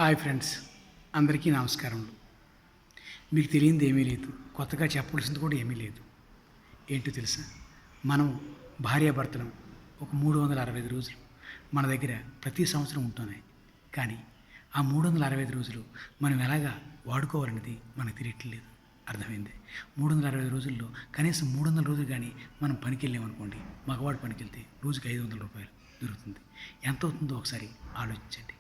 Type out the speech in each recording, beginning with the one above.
Hi friends, అందరికీ నమస్కారములు. మీకు తెలియంది ఏమీ లేదు, కొత్తగా చెప్పవలసింది కూడా ఏమీ లేదు. ఏంటో తెలుసా? మనం భార్యాభర్తలం ఒక 365 రోజులు మన దగ్గర ప్రతి సంవత్సరం ఉంటున్నాయి. కానీ ఆ 365 రోజులు మనం ఎలాగా వాడుకోవాలనేది మనకు తెలియట్లేదు. అర్థమైంది. 365 రోజుల్లో కనీసం 300 రోజులు కానీ మనం పనికి వెళ్ళామనుకోండి, మగవాడు పనికి వెళ్తే రోజుకి ₹500 దొరుకుతుంది. ఎంత అవుతుందో ఒకసారి ఆలోచించండి.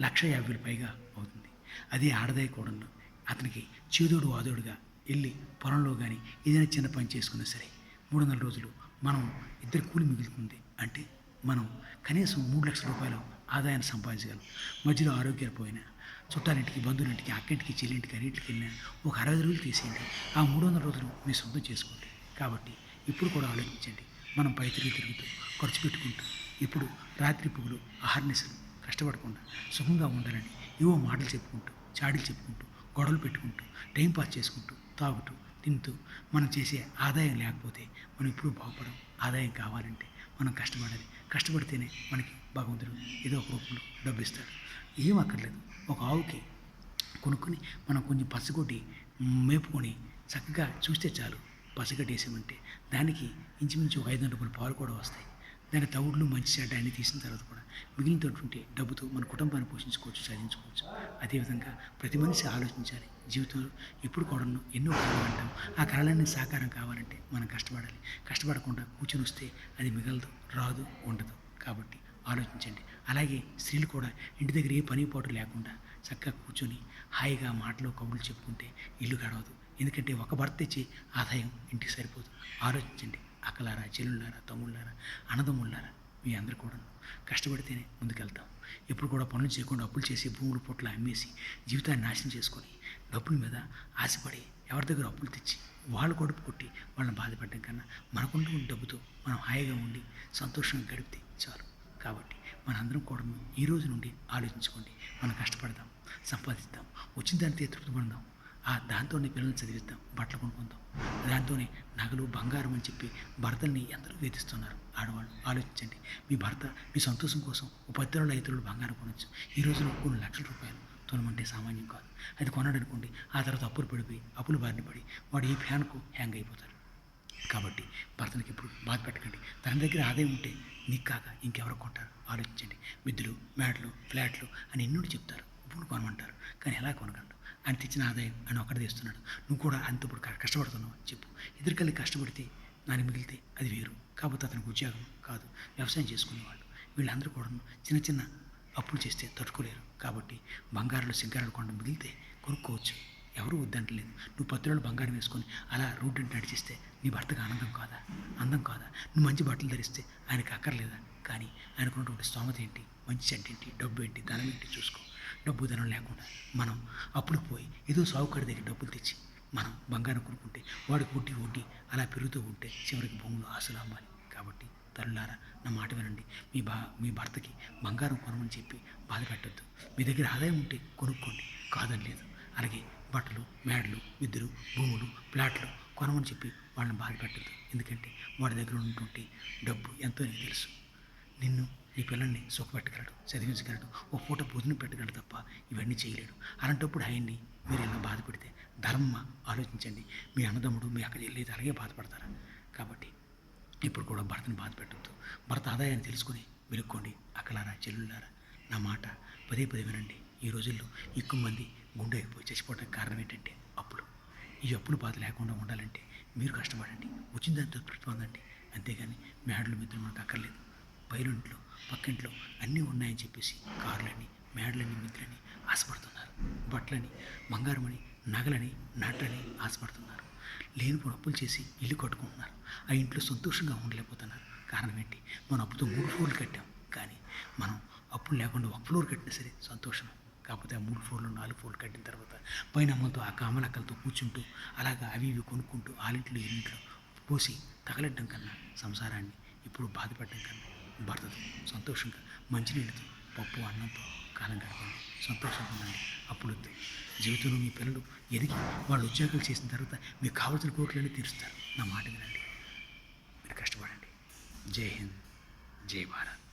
1,50,000 పైగా అవుతుంది. అదే ఆడదాయి కూడాను అతనికి చేదోడు వాదోడుగా వెళ్ళి పొలంలో కానీ ఏదైనా చిన్న పని చేసుకున్నా సరే 300 రోజులు మనం ఇద్దరు కూలి మిగులుతుంది. అంటే మనం కనీసం ₹3,00,000 ఆదాయాన్ని సంపాదించగలం. మధ్యలో ఆరోగ్యాలు పోయినా, చుట్టాలింటికి, బంధువులింటికి, అక్కింటికి, చెల్లింటికి, అన్నింటికి వెళ్ళినా ఒక 60 రోజులు తీసేయండి. ఆ 300 రోజులు మీ సొంతం చేసుకోండి. కాబట్టి ఇప్పుడు కూడా ఆలోచించండి. మనం పై తిరుగుతూ ఖర్చు పెట్టుకుంటూ ఇప్పుడు రాత్రి పగలు అహర్నిశలు కష్టపడకుండా సుఖంగా ఉండాలని ఏవో మాటలు చెప్పుకుంటూ, చాడీలు చెప్పుకుంటూ, గొడవలు పెట్టుకుంటూ, టైంపాస్ చేసుకుంటూ, తాగుతూ, తింటూ మనం చేసే ఆదాయం లేకపోతే మనం ఎప్పుడూ బాగుపడం. ఆదాయం కావాలంటే మనం కష్టపడాలి. కష్టపడితేనే మనకి భగవంతుడు ఏదో ఒక రూపంలో డబ్బు ఇస్తాడు. ఏం అక్కర్లేదు. ఒక ఆవుకి కొనుక్కొని మనం కొంచెం పచ్చగొడ్డి మేపుకొని చక్కగా చూస్తే చాలు. పచ్చగడ్డి వేసామంటే దానికి ఇంచుమించు ఒక ₹500 పాలు కూడా వస్తాయి. దాని తవుడులు మంచి చెడ్డ అన్నీ తీసిన తర్వాత కూడా మిగిలినటువంటి డబ్బుతో మన కుటుంబాన్ని పోషించుకోవచ్చు, సాధించుకోవచ్చు. అదేవిధంగా ప్రతి మనిషి ఆలోచించాలి. జీవితంలో ఎప్పుడు కూడా ఎన్నో కళలు అంటాం. ఆ కళలన్నీ సాకారం కావాలంటే మనం కష్టపడాలి. కష్టపడకుండా కూర్చొని వస్తే అది మిగలదు, రాదు, ఉండదు. కాబట్టి ఆలోచించండి. అలాగే స్త్రీలు కూడా ఇంటి దగ్గర ఏ పని పాటు లేకుండా చక్కగా కూర్చొని హాయిగా మాటలు కబుర్లు చెప్పుకుంటే ఇల్లు గడవదు. ఎందుకంటే ఒక భర్త ఇచ్చే ఆదాయం ఇంటికి సరిపోదు. ఆలోచించండి. అక్కలారా, చెల్లుళ్ళారా, తమ్ముళ్ళారా, అన్నదమ్ముళ్ళారా, మీ అందరూ కూడా కష్టపడితేనే ముందుకెళ్తాం. ఎప్పుడు కూడా పనులు చేయకుండా అప్పులు చేసి భూములు పొట్ల అమ్మేసి జీవితాన్ని నాశనం చేసుకొని డబ్బుల మీద ఆశపడి ఎవరి దగ్గర అప్పులు తెచ్చి వాళ్ళు కడుపు కొట్టి వాళ్ళని బాధపడడం కన్నా మనకుంటూ డబ్బుతో మనం హాయిగా ఉండి సంతోషంగా గడిపితే చాలు. కాబట్టి మనందరం కూడా ఈ రోజు నుండి ఆలోచించుకోండి. మనం కష్టపడదాం, సంపాదిద్దాం, వచ్చిన దానితో తృప్తి పడదాం. దాంతోనే పిల్లల్ని చదివిద్దాం, బట్టలు కొనుక్కుందాం. దాంతోనే నగలు, బంగారం అని చెప్పి భర్తల్ని ఎందరో వేధిస్తున్నారు ఆడవాళ్ళు. ఆలోచించండి. మీ భర్త మీ సంతోషం కోసం ఓ 10 రోజులు 5 రోజులు బంగారం కొనొచ్చు. ఈ రోజులో కొన్ని ₹1,00,000 తొలమంటే సామాన్యం కాదు. అది కొన్నాడు అనుకోండి, ఆ తర్వాత అప్పులు పడిపోయి అప్పులు బారిన పడి వాడు ఈ ఫ్యాన్కు హ్యాంగ్ అయిపోతారు. కాబట్టి భర్తనికి ఎప్పుడు బాధ పెట్టకండి. తన దగ్గర ఆదాయం ఉంటే నీకు కాక ఇంకెవరు కొంటారు? ఆలోచించండి. మిద్దులు, మేడలు, ఫ్లాట్లు అని ఎన్నో చెప్తారు, ఇప్పుడు కొనమంటారు. కానీ ఎలా కొనగలడు? ఆయన తెచ్చిన ఆదాయం ఆయన ఒక్కడే తెస్తున్నాడు. నువ్వు కూడా అంత ఇప్పుడు కష్టపడుతున్నావు అని చెప్పు. ఎదురుకెళ్ళి కష్టపడితే దాన్ని మిగిలితే అది వేరు. కాకపోతే అతనికి ఉద్యోగం కాదు, వ్యవసాయం చేసుకునేవాళ్ళు. వీళ్ళందరూ కూడా చిన్న చిన్న అప్పులు చేస్తే తట్టుకోలేరు. కాబట్టి బంగారాలు, సింగారాలు కొనడం మిగిలితే కొనుక్కోవచ్చు. ఎవరు వద్దంటలేదు. నువ్వు 10 రోజులు బంగారం వేసుకొని అలా రోడ్డు నడిచిస్తే నీ భర్తకు ఆనందం కాదా? అందం కాదా? నువ్వు మంచి బట్టలు ధరిస్తే ఆయనకు అక్కర్లేదా? కానీ ఆయనకున్నటువంటి స్తోమత ఏంటి, మంచి చెడ్డ ఏంటి, డబ్బు ఏంటి, ధనం ఏంటి చూసుకో. డబ్బు ధనం లేకుండా మనం అప్పులకు పోయి ఏదో సాగుకాడి దగ్గర డబ్బులు తెచ్చి మనం బంగారం కొనుక్కుంటే వాడికి వడ్డీ అలా పెరుగుతూ ఉంటే చివరికి భూములు ఆశలు అమ్మాలి. కాబట్టి తల్లులారా, నా మాట వినండి. మీ భర్తకి బంగారం కొనమని చెప్పి బాధ పెట్టద్దు. మీ దగ్గర ఆదాయం ఉంటే కొనుక్కోండి, కాదని లేదు. అలాగే బట్టలు, మేడలు, మిద్దెలు, భూములు, ప్లాట్లు కొనమని చెప్పి వాళ్ళని బాధ పెట్టద్దు. ఎందుకంటే వాడి దగ్గర ఉన్నటువంటి డబ్బు ఎంతో నీకు తెలుసు. నిన్ను, నీ పిల్లల్ని సుఖపెట్టగలడు, చదివించగలడు, ఓ పూట భోజనం పెట్టగలడు తప్ప ఇవన్నీ చేయలేడు. అలాంటప్పుడు ఆయన్ని మీరు ఇలా బాధ పెడితే ధర్మ ఆలోచించండి. మీ అన్నదమ్ముడు, మీ అక్క చెల్లి అలాగే బాధపడతారా? కాబట్టి ఇప్పుడు కూడా భర్తను బాధ పెట్టద్దు. భర్త ఆదాయాన్ని తెలుసుకొని వెలుక్కోండి. అక్కలారా, చెల్లులారా, నా మాట పదే వినండి. ఈ రోజుల్లో ఎక్కువ మంది గుండె అయిపోయి చచ్చిపోవడానికి కారణం ఏంటంటే అప్పులు. ఈ అప్పులు బాధ లేకుండా ఉండాలంటే మీరు కష్టపడండి, వచ్చిన దాంతో తృప్తి పొందండి. అంతేగాని మేడలు, మిత్రులు మనకు అక్కర్లేదు. పైరింట్లో, పక్కింట్లో అన్నీ ఉన్నాయని చెప్పేసి కార్లని, మేడలని, మిత్రులని ఆశపడుతున్నారు. బట్టలని, బంగారమని, నగలని, నాట్లని ఆశపడుతున్నారు. లేనిపోయిన అప్పులు చేసి ఇల్లు కట్టుకుంటున్నారు. ఆ ఇంట్లో సంతోషంగా ఉండలేకపోతున్నారు. కారణం ఏంటి? మనం అప్పుతో 3 ఫ్లోర్లు కట్టాం. కానీ మనం అప్పులు లేకుండా 1 ఫ్లోర్ కట్టినా సరే సంతోషం. కాకపోతే ఆ 3 ఫ్లోర్లు, 4 ఫ్లోర్లు కట్టిన తర్వాత పైన అమ్మలతో, ఆ కామలక్కలతో కూర్చుంటూ అలాగా అవి ఇవి కొనుక్కుంటూ ఆలింట్లో ఇంట్లో పోసి తగలడ్డం కన్నా, సంసారాన్ని ఇప్పుడు బాధపడడం కన్నా భర్తతో సంతోషంగా మంచినీళ్ళతో, పప్పు అన్నంతో కాలం గడపండి, సంతోషంగా ఉండండి. అప్పుడు జీవితంలో మీ పిల్లలు ఎదిగి వాళ్ళు ఉద్యోగాలు చేసిన తర్వాత మీకు కావాల్సిన కోరికలన్నీ తీరుస్తారు. నా మాట వినండి, మీరు కష్టపడండి. జై హింద్, జై భారత్.